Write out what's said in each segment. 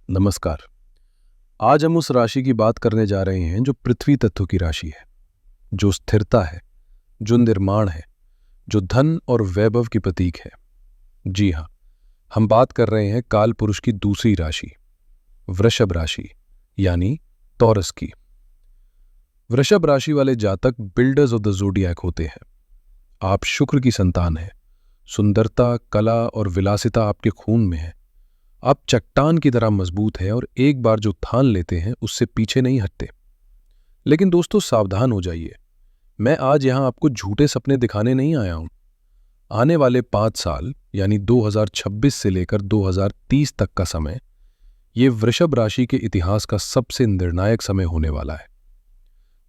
नमस्कार। आज हम उस राशि की बात करने जा रहे हैं जो पृथ्वी तत्व की राशि है, जो स्थिरता है, जो निर्माण है, जो धन और वैभव की प्रतीक है। जी हाँ, हम बात कर रहे हैं काल पुरुष की दूसरी राशि, वृषभ राशि, यानी टॉरस की। वृषभ राशि वाले जातक बिल्डर्स ऑफ द ज़ोडिएक होते हैं। आप शुक्र की संतान हैं। सुंदरता, कला और विलासिता आपके खून में है। आप चट्टान की तरह मजबूत हैं और एक बार जो ठान लेते हैं उससे पीछे नहीं हटते। लेकिन दोस्तों, सावधान हो जाइए। मैं आज यहां आपको झूठे सपने दिखाने नहीं आया हूं। आने वाले 5 साल यानी 2026 से लेकर 2030 तक का समय, ये वृषभ राशि के इतिहास का सबसे निर्णायक समय होने वाला है।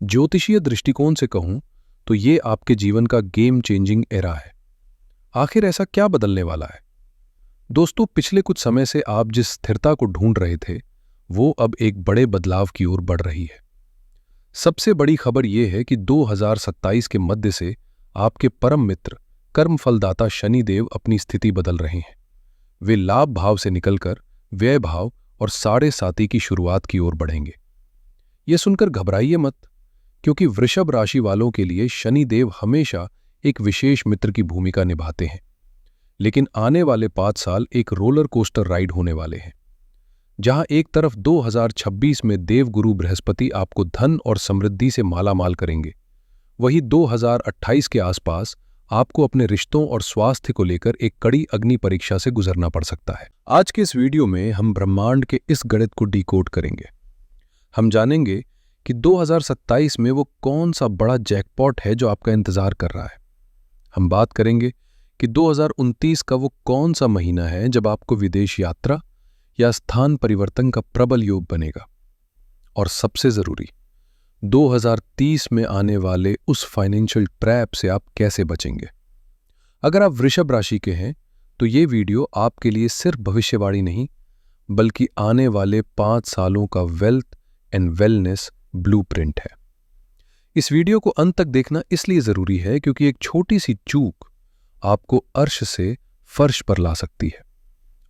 ज्योतिषीय दृष्टिकोण से कहूं तो ये आपके जीवन का गेम चेंजिंग एरा है। आखिर ऐसा क्या बदलने वाला है? दोस्तों, पिछले कुछ समय से आप जिस स्थिरता को ढूंढ रहे थे, वो अब एक बड़े बदलाव की ओर बढ़ रही है। सबसे बड़ी खबर यह है कि 2027 के मध्य से आपके परम मित्र कर्मफलदाता शनिदेव अपनी स्थिति बदल रहे हैं। वे लाभ भाव से निकलकर व्यय भाव और साढ़े साती की शुरुआत की ओर बढ़ेंगे। यह सुनकर घबराइए मत, क्योंकि वृषभ राशि वालों के लिए शनिदेव हमेशा एक विशेष मित्र की भूमिका निभाते हैं। लेकिन आने वाले 5 साल एक रोलर कोस्टर राइड होने वाले हैं, जहां एक तरफ 2026 में देवगुरु बृहस्पति आपको धन और समृद्धि से मालामाल करेंगे, वहीं 2028 के आसपास आपको अपने रिश्तों और स्वास्थ्य को लेकर एक कड़ी अग्नि परीक्षा से गुजरना पड़ सकता है। आज के इस वीडियो में हम ब्रह्मांड के इस गणित को डिकोड करेंगे। हम जानेंगे कि 2027 में वो कौन सा बड़ा जैकपॉट है जो आपका इंतजार कर रहा है। हम बात करेंगे कि 2029 का वो कौन सा महीना है जब आपको विदेश यात्रा या स्थान परिवर्तन का प्रबल योग बनेगा। और सबसे जरूरी, 2030 में आने वाले उस फाइनेंशियल ट्रैप से आप कैसे बचेंगे। अगर आप वृषभ राशि के हैं तो ये वीडियो आपके लिए सिर्फ भविष्यवाणी नहीं, बल्कि आने वाले 5 सालों का वेल्थ एंड वेलनेस ब्लूप्रिंट है। इस वीडियो को अंत तक देखना इसलिए जरूरी है क्योंकि एक छोटी सी चूक आपको अर्श से फर्श पर ला सकती है,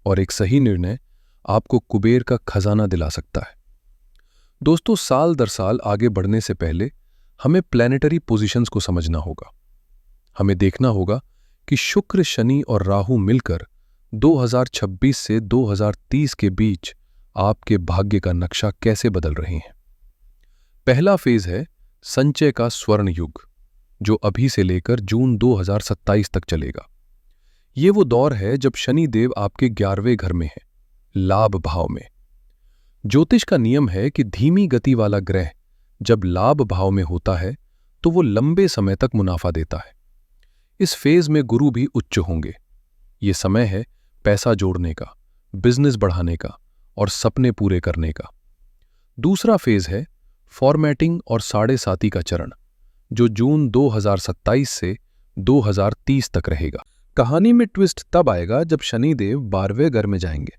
और एक सही निर्णय आपको कुबेर का खजाना दिला सकता है। दोस्तों, साल दर साल आगे बढ़ने से पहले हमें प्लैनेटरी पोजीशंस को समझना होगा। हमें देखना होगा कि शुक्र, शनि और राहु मिलकर 2026 से 2030 के बीच आपके भाग्य का नक्शा कैसे बदल रहे हैं। पहला फेज है संचय का स्वर्ण युग, जो अभी से लेकर जून 2027 तक चलेगा। ये वो दौर है जब शनि देव आपके 11वें घर में है, लाभ भाव में। ज्योतिष का नियम है कि धीमी गति वाला ग्रह जब लाभ भाव में होता है तो वो लंबे समय तक मुनाफा देता है। इस फेज में गुरु भी उच्च होंगे। ये समय है पैसा जोड़ने का, बिजनेस बढ़ाने का और सपने पूरे करने का। दूसरा फेज है फॉर्मेटिंग और साढ़े साती का चरण, जो जून 2027 से 2030 तक रहेगा। कहानी में ट्विस्ट तब आएगा जब शनिदेव 12वें घर में जाएंगे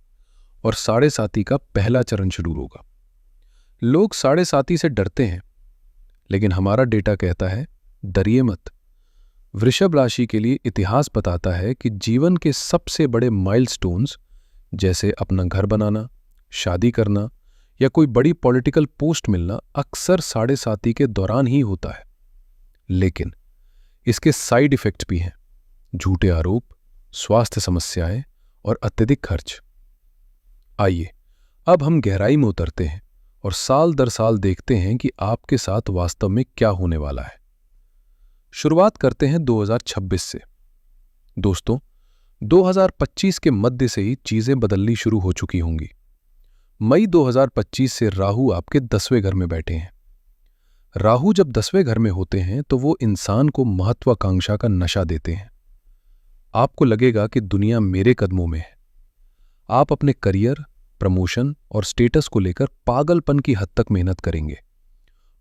और साढ़े साती का पहला चरण शुरू होगा। लोग साढ़े साती से डरते हैं, लेकिन हमारा डेटा कहता है डरिए मत। वृषभ राशि के लिए इतिहास बताता है कि जीवन के सबसे बड़े माइलस्टोन्स, जैसे अपना घर बनाना, शादी करना या कोई बड़ी पॉलिटिकल पोस्ट मिलना, अक्सर साढ़े साती के दौरान ही होता है। लेकिन इसके साइड इफेक्ट्स भी हैं, झूठे आरोप, स्वास्थ्य समस्याएं और अत्यधिक खर्च। आइए अब हम गहराई में उतरते हैं और साल दर साल देखते हैं कि आपके साथ वास्तव में क्या होने वाला है। शुरुआत करते हैं 2026 से। दोस्तों, 2025 के मध्य से ही चीजें बदलनी शुरू हो चुकी होंगी। मई 2025 से राहु आपके 10वें घर में बैठे हैं। राहु जब 10वें घर में होते हैं तो वो इंसान को महत्वाकांक्षा का नशा देते हैं। आपको लगेगा कि दुनिया मेरे कदमों में है। आप अपने करियर, प्रमोशन और स्टेटस को लेकर पागलपन की हद तक मेहनत करेंगे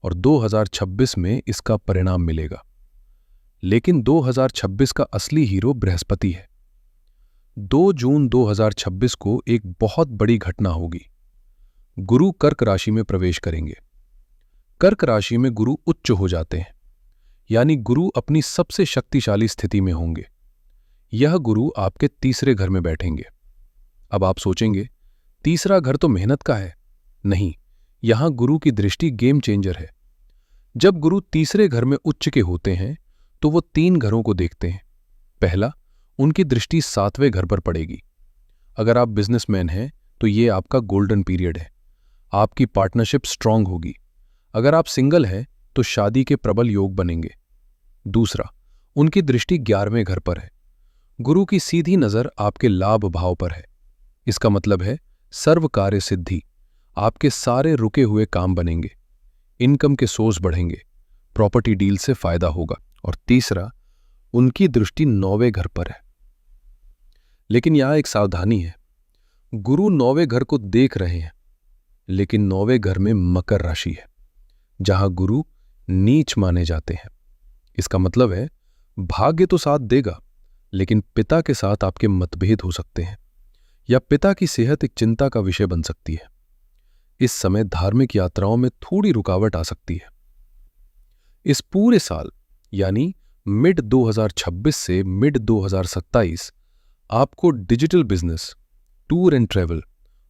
और 2026 में इसका परिणाम मिलेगा। लेकिन 2026 का असली हीरो बृहस्पति है। 2 जून 2026 को एक बहुत बड़ी घटना होगी। गुरु कर्क राशि में प्रवेश करेंगे। कर्क राशि में गुरु उच्च हो जाते हैं, यानी गुरु अपनी सबसे शक्तिशाली स्थिति में होंगे। यह गुरु आपके तीसरे घर में बैठेंगे। अब आप सोचेंगे, तीसरा घर तो मेहनत का है। नहीं, यहां गुरु की दृष्टि गेम चेंजर है। जब गुरु तीसरे घर में उच्च के होते हैं तो वो 3 घरों को देखते हैं। पहला, उनकी दृष्टि 7वें घर पर पड़ेगी। अगर आप बिजनेसमैन हैं तो ये आपका गोल्डन पीरियड है। आपकी पार्टनरशिप स्ट्रांग होगी। अगर आप सिंगल हैं तो शादी के प्रबल योग बनेंगे। दूसरा, उनकी दृष्टि 11वें घर पर है। गुरु की सीधी नजर आपके लाभ भाव पर है। इसका मतलब है सर्व कार्य सिद्धि। आपके सारे रुके हुए काम बनेंगे, इनकम के सोर्स बढ़ेंगे, प्रॉपर्टी डील से फायदा होगा। और तीसरा, उनकी दृष्टि 9वें घर पर है। लेकिन यहां एक सावधानी है। गुरु 9वें घर को देख रहे हैं, लेकिन 9वें घर में मकर राशि है, जहां गुरु नीच माने जाते हैं। इसका मतलब है भाग्य तो साथ देगा, लेकिन पिता के साथ आपके मतभेद हो सकते हैं, या पिता की सेहत एक चिंता का विषय बन सकती है। इस समय धार्मिक यात्राओं में थोड़ी रुकावट आ सकती है। इस पूरे साल यानी मिड 2026 से मिड 2027 आपको digital business, tour and travel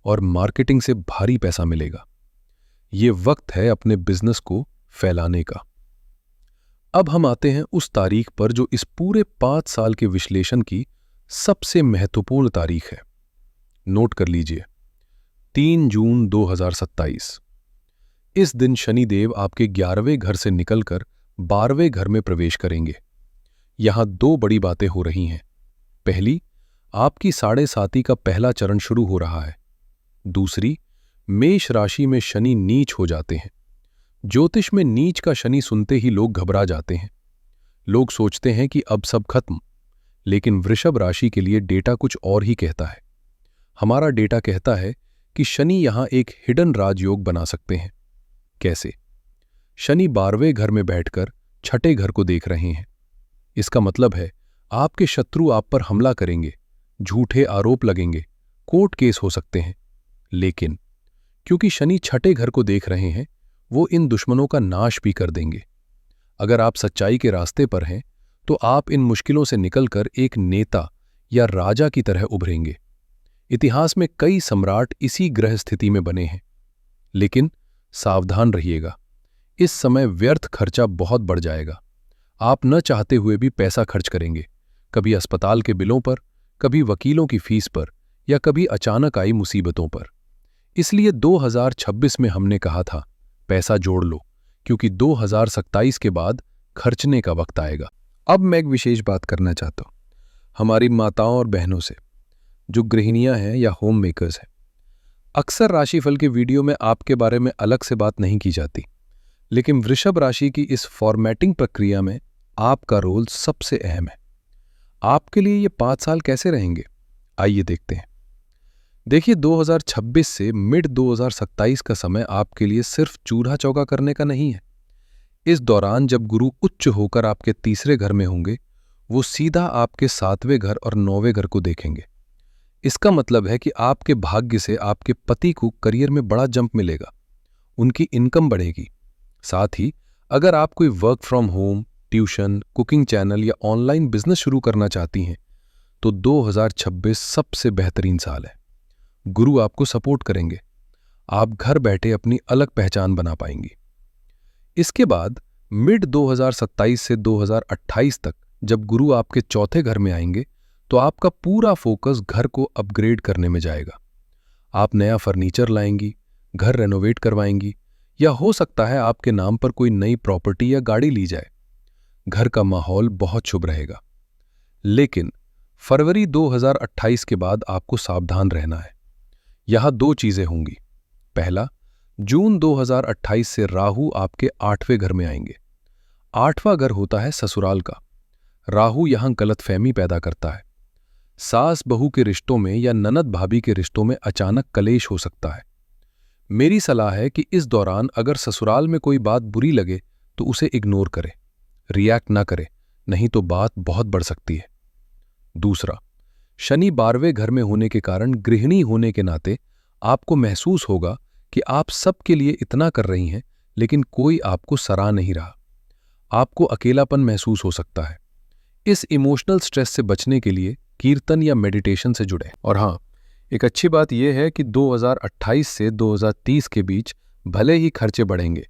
और मार्केटिंग से भारी पैसा मिलेगा। ये वक्त है अपने बिजनेस को फैलाने का। अब हम आते हैं उस तारीख पर जो इस पूरे 5 साल के विश्लेषण की सबसे महत्वपूर्ण तारीख है। नोट कर लीजिए, 3 जून 2027। इस दिन शनिदेव आपके 11वें घर से निकलकर 12वें घर में प्रवेश करेंगे। यहां 2 बड़ी बातें हो रही हैं। पहली, आपकी 7.5 का पहला चरण शुरू हो रहा है। दूसरी, मेष राशि में शनि नीच हो जाते हैं। ज्योतिष में नीच का शनि सुनते ही लोग घबरा जाते हैं। लोग सोचते हैं कि अब सब खत्म, लेकिन वृषभ राशि के लिए डेटा कुछ और ही कहता है। हमारा डेटा कहता है कि शनि यहां एक हिडन राजयोग बना सकते हैं। कैसे? शनि 12वें घर में बैठकर 6ठे घर को देख रहे हैं। इसका मतलब है आपके शत्रु आप पर हमला करेंगे, झूठे आरोप लगेंगे, कोर्ट केस हो सकते हैं। लेकिन क्योंकि शनि 6ठे घर को देख रहे हैं, वो इन दुश्मनों का नाश भी कर देंगे। अगर आप सच्चाई के रास्ते पर हैं तो आप इन मुश्किलों से निकलकर एक नेता या राजा की तरह उभरेंगे। इतिहास में कई सम्राट इसी ग्रह स्थिति में बने हैं। लेकिन सावधान रहिएगा, इस समय व्यर्थ खर्चा बहुत बढ़ जाएगा। आप न चाहते हुए भी पैसा खर्च करेंगे, कभी अस्पताल के बिलों पर, कभी वकीलों की फीस पर, या कभी अचानक आई मुसीबतों पर। इसलिए 2026 में हमने कहा था पैसा जोड़ लो, क्योंकि 2027 के बाद खर्चने का वक्त आएगा। अब मैं एक विशेष बात करना चाहता हूं हमारी माताओं और बहनों से, जो गृहिणियां हैं या होम मेकर्स हैं। अक्सर राशिफल के वीडियो में आपके बारे में अलग से बात नहीं की जाती, लेकिन वृषभ राशि की इस फॉर्मेटिंग प्रक्रिया में आपका रोल सबसे अहम है। आपके लिए ये 5 साल कैसे रहेंगे, आइए देखते हैं। देखिए, 2026 से मिड 2027 का समय आपके लिए सिर्फ चूल्हा चौका करने का नहीं है। इस दौरान जब गुरु उच्च होकर आपके तीसरे घर में होंगे, वो सीधा आपके 7वें घर और 9वें घर को देखेंगे। इसका मतलब है कि आपके भाग्य से आपके पति को करियर में बड़ा जंप मिलेगा, उनकी इनकम बढ़ेगी। साथ ही अगर आप कोई work from home, tuition, cooking channel या ऑनलाइन बिजनेस शुरू करना चाहती हैं, तो 2026 सबसे बेहतरीन साल है। गुरु आपको सपोर्ट करेंगे, आप घर बैठे अपनी अलग पहचान बना पाएंगी। इसके बाद मिड 2027 से 2028 तक जब गुरु आपके 4थे घर में आएंगे, तो आपका पूरा फोकस घर को अपग्रेड करने में जाएगा। आप नया फर्नीचर लाएंगी, घर रेनोवेट करवाएंगी, या हो सकता है आपके नाम पर कोई नई प्रॉपर्टी या गाड़ी ली जाए। घर का माहौल बहुत शुभ रहेगा। लेकिन फरवरी 2028 के बाद आपको सावधान रहना है। यहां 2 चीजें होंगी। पहला, जून 2028 से राहु आपके 8वें घर में आएंगे। 8वां घर होता है ससुराल का। राहु यहां गलतफहमी पैदा करता है। सास बहू के रिश्तों में या ननद भाभी के रिश्तों में अचानक कलेश हो सकता है। मेरी सलाह है कि इस दौरान अगर ससुराल में कोई बात बुरी लगे तो उसे इग्नोर करें, रिएक्ट ना करें, नहीं तो बात बहुत बढ़ सकती है। दूसरा, शनि 12वें घर में होने के कारण गृहिणी होने के नाते आपको महसूस होगा कि आप सबके लिए इतना कर रही हैं, लेकिन कोई आपको सराह नहीं रहा। आपको अकेलापन महसूस हो सकता है। इस इमोशनल स्ट्रेस से बचने के लिए कीर्तन या मेडिटेशन से जुड़े। और हाँ, एक अच्छी बात यह है कि 2028 से 2030 के बीच भले ही खर्चे बढ़ेंगे,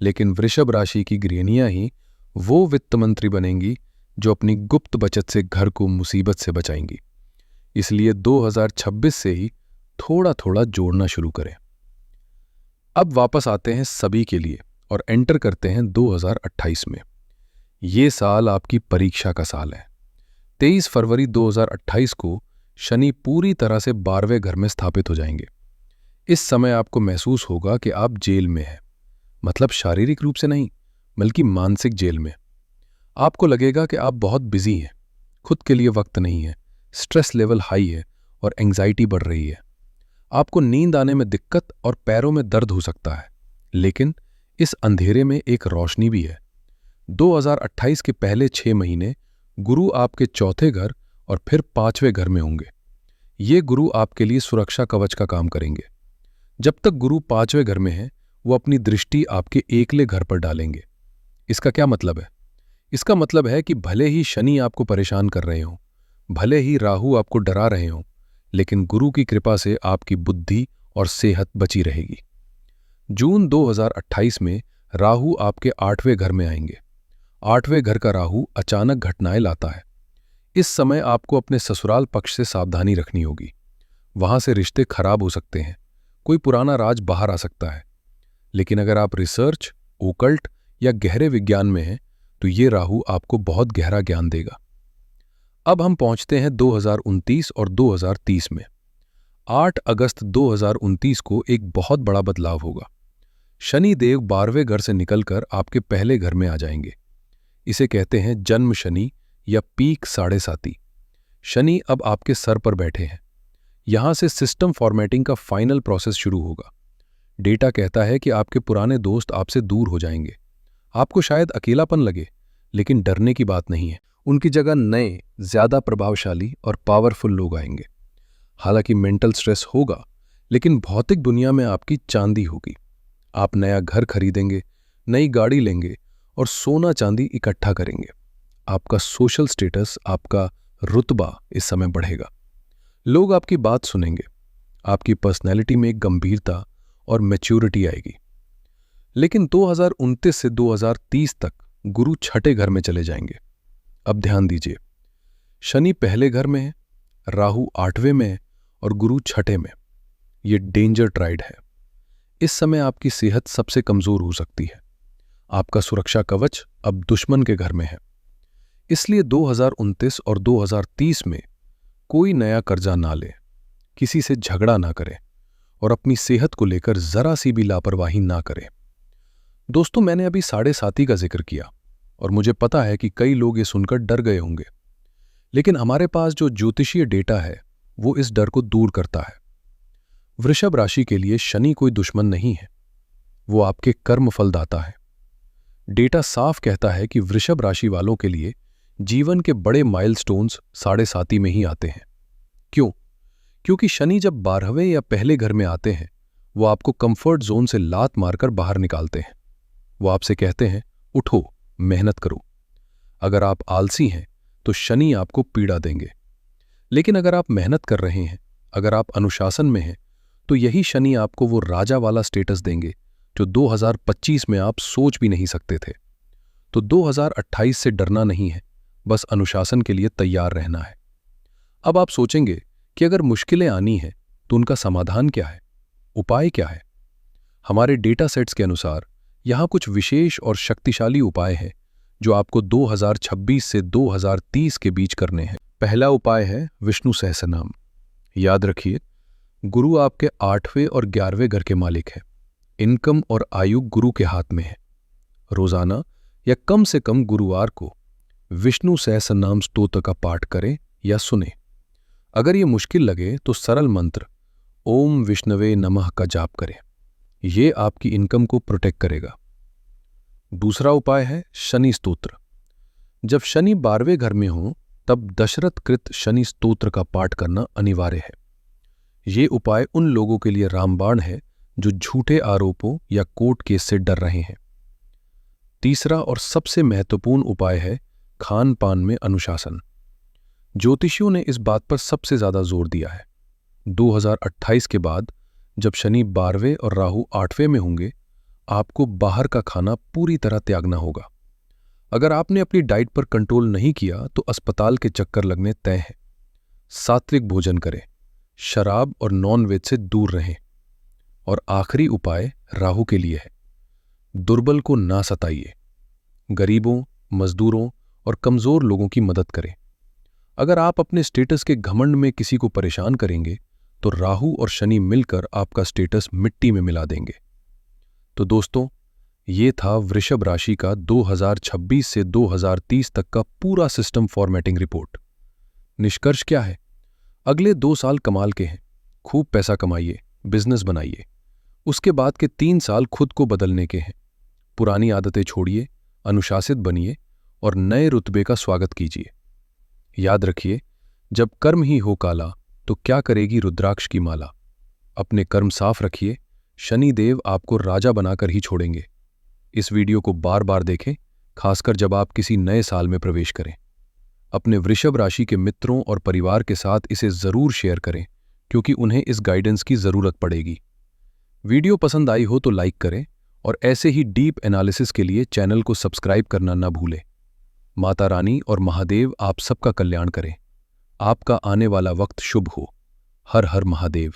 लेकिन वृषभ राशि की गृहिणियां ही वो वित्त मंत्री बनेंगी जो अपनी गुप्त बचत से घर को मुसीबत से बचाएंगी। इसलिए 2026 से ही थोड़ा थोड़ा जोड़ना शुरू करें। अब वापस आते हैं सभी के लिए और एंटर करते हैं 2028 में। ये साल आपकी परीक्षा का साल है। 23 फरवरी 2028 को शनि पूरी तरह से 12वें घर में स्थापित हो जाएंगे। इस समय आपको महसूस होगा कि आप जेल में हैं, मतलब शारीरिक रूप से नहीं बल्कि मानसिक जेल में। आपको लगेगा कि आप बहुत बिजी हैं, खुद के लिए वक्त नहीं है, स्ट्रेस लेवल हाई है और एंग्जाइटी बढ़ रही है। आपको नींद आने में दिक्कत और पैरों में दर्द हो सकता है, लेकिन इस अंधेरे में एक रोशनी भी है। 2028 के पहले 6 महीने गुरु आपके चौथे घर और फिर 5वें घर में होंगे। ये गुरु आपके लिए सुरक्षा कवच का काम करेंगे। जब तक गुरु 5वें घर में है, वो अपनी दृष्टि आपके एकले घर पर डालेंगे। इसका क्या मतलब है? इसका मतलब है कि भले ही शनि आपको परेशान कर रहे हों, भले ही राहु आपको डरा रहे हों, लेकिन गुरु की कृपा से आपकी बुद्धि और सेहत बची रहेगी। जून 2028 में राहु आपके 8वें घर में आएंगे। 8वें घर का राहु अचानक घटनाएं लाता है। इस समय आपको अपने ससुराल पक्ष से सावधानी रखनी होगी। वहां से रिश्ते खराब हो सकते हैं, कोई पुराना राज बाहर आ सकता है। लेकिन अगर आप रिसर्च, ओकल्ट या गहरे विज्ञान में हैं, तो ये राहु आपको बहुत गहरा ज्ञान देगा। अब हम पहुंचते हैं 2029 और 2030 में। 8 अगस्त 2029 को एक बहुत बड़ा बदलाव होगा। शनि देव 12वें घर से निकलकर आपके पहले घर में आ जाएंगे। इसे कहते हैं जन्म शनि या पीक 7.5। शनि अब आपके सर पर बैठे हैं। यहां से सिस्टम फॉर्मेटिंग का फाइनल प्रोसेस शुरू होगा। डेटा कहता है कि आपके पुराने दोस्त आपसे दूर हो जाएंगे। आपको शायद अकेलापन लगे, लेकिन डरने की बात नहीं है। उनकी जगह नए, ज्यादा प्रभावशाली और पावरफुल लोग आएंगे। हालांकि मेंटल स्ट्रेस होगा, लेकिन भौतिक दुनिया में आपकी चांदी होगी। आप नया घर खरीदेंगे, नई गाड़ी लेंगे और सोना चांदी इकट्ठा करेंगे। आपका सोशल स्टेटस, आपका रुतबा इस समय बढ़ेगा। लोग आपकी बात सुनेंगे। आपकी पर्सनैलिटी में एक गंभीरता और मैच्योरिटी आएगी। लेकिन 2029 से 2030 तक गुरु 6ठे घर में चले जाएंगे। अब ध्यान दीजिए, शनि पहले घर में है, राहु 8वें में है और गुरु 6ठे में। ये डेंजर ट्राइड है। इस समय आपकी सेहत सबसे कमजोर हो सकती है। आपका सुरक्षा कवच अब दुश्मन के घर में है। इसलिए 2029 और 2030 में कोई नया कर्जा ना ले, किसी से झगड़ा ना करें और अपनी सेहत को लेकर जरा सी भी लापरवाही ना करें। दोस्तों, मैंने अभी 7.5 का जिक्र किया और मुझे पता है कि कई लोग ये सुनकर डर गए होंगे, लेकिन हमारे पास जो ज्योतिषीय डेटा है वो इस डर को दूर करता है। वृषभ राशि के लिए शनि कोई दुश्मन नहीं है, वो आपके कर्म फलदाता है। डेटा साफ कहता है कि वृषभ राशि वालों के लिए जीवन के बड़े माइलस्टोन्स 7.5 में ही आते हैं। क्यों? क्योंकि शनि जब 12वें या पहले घर में आते हैं, वो आपको कंफर्ट जोन से लात मारकर बाहर निकालते हैं। वो आपसे कहते हैं, उठो, मेहनत करो। अगर आप आलसी हैं तो शनि आपको पीड़ा देंगे, लेकिन अगर आप मेहनत कर रहे हैं, अगर आप अनुशासन में हैं, तो यही शनि आपको वो राजा वाला स्टेटस देंगे जो 2025 में आप सोच भी नहीं सकते थे। तो 2028 से डरना नहीं है, बस अनुशासन के लिए तैयार रहना है। अब आप सोचेंगे कि अगर मुश्किलें आनी हैं तो उनका समाधान क्या है, उपाय क्या है? हमारे डेटा सेट्स के अनुसार यहां कुछ विशेष और शक्तिशाली उपाय हैं जो आपको 2026 से 2030 के बीच करने हैं। पहला उपाय है विष्णु सहस्रनाम। याद रखिए, गुरु आपके 8वें और 11वें घर के मालिक हैं। इनकम और आयु गुरु के हाथ में है। रोजाना या कम से कम गुरुवार को विष्णु सहस्रनाम स्तोत्र का पाठ करें या सुने। अगर ये मुश्किल लगे तो सरल मंत्र ओम विष्णवे नमः का जाप करें। ये आपकी इनकम को प्रोटेक्ट करेगा। दूसरा उपाय है शनि स्तोत्र। जब शनि 12वें घर में हो, तब दशरथ कृत शनि स्तोत्र का पाठ करना अनिवार्य है। ये उपाय उन लोगों के लिए रामबाण है जो झूठे आरोपों या कोर्ट केस से डर रहे हैं। तीसरा और सबसे महत्वपूर्ण उपाय है खान पान में अनुशासन। ज्योतिषियों ने इस बात पर सबसे ज्यादा जोर दिया है। 2028 के बाद जब शनि 12वें और राहु 8वें में होंगे, आपको बाहर का खाना पूरी तरह त्यागना होगा। अगर आपने अपनी डाइट पर कंट्रोल नहीं किया तो अस्पताल के चक्कर लगने तय हैं। सात्विक भोजन करें, शराब और नॉन वेज से दूर रहें। और आखिरी उपाय राहु के लिए है, दुर्बल को ना सताइए। गरीबों, मजदूरों और कमजोर लोगों की मदद करें। अगर आप अपने स्टेटस के घमंड में किसी को परेशान करेंगे तो राहु और शनि मिलकर आपका स्टेटस मिट्टी में मिला देंगे। तो दोस्तों, ये था वृषभ राशि का 2026 से 2030 तक का पूरा सिस्टम फॉर्मेटिंग रिपोर्ट। निष्कर्ष क्या है? अगले 2 साल कमाल के हैं। खूब पैसा कमाइए, बिजनेस बनाइए। उसके बाद के 3 साल खुद को बदलने के हैं। पुरानी आदतें छोड़िए, अनुशासित बनिए और नए रुतबे का स्वागत कीजिए। याद रखिए, जब कर्म ही हो काला तो क्या करेगी रुद्राक्ष की माला। अपने कर्म साफ रखिए, शनिदेव आपको राजा बनाकर ही छोड़ेंगे। इस वीडियो को बार बार देखें, खासकर जब आप किसी नए साल में प्रवेश करें। अपने वृषभ राशि के मित्रों और परिवार के साथ इसे जरूर शेयर करें, क्योंकि उन्हें इस गाइडेंस की जरूरत पड़ेगी। वीडियो पसंद आई हो तो लाइक करें और ऐसे ही डीप एनालिसिस के लिए चैनल को सब्सक्राइब करना न भूलें। माता रानी और महादेव आप सबका कल्याण करें। आपका आने वाला वक्त शुभ हो। हर हर महादेव।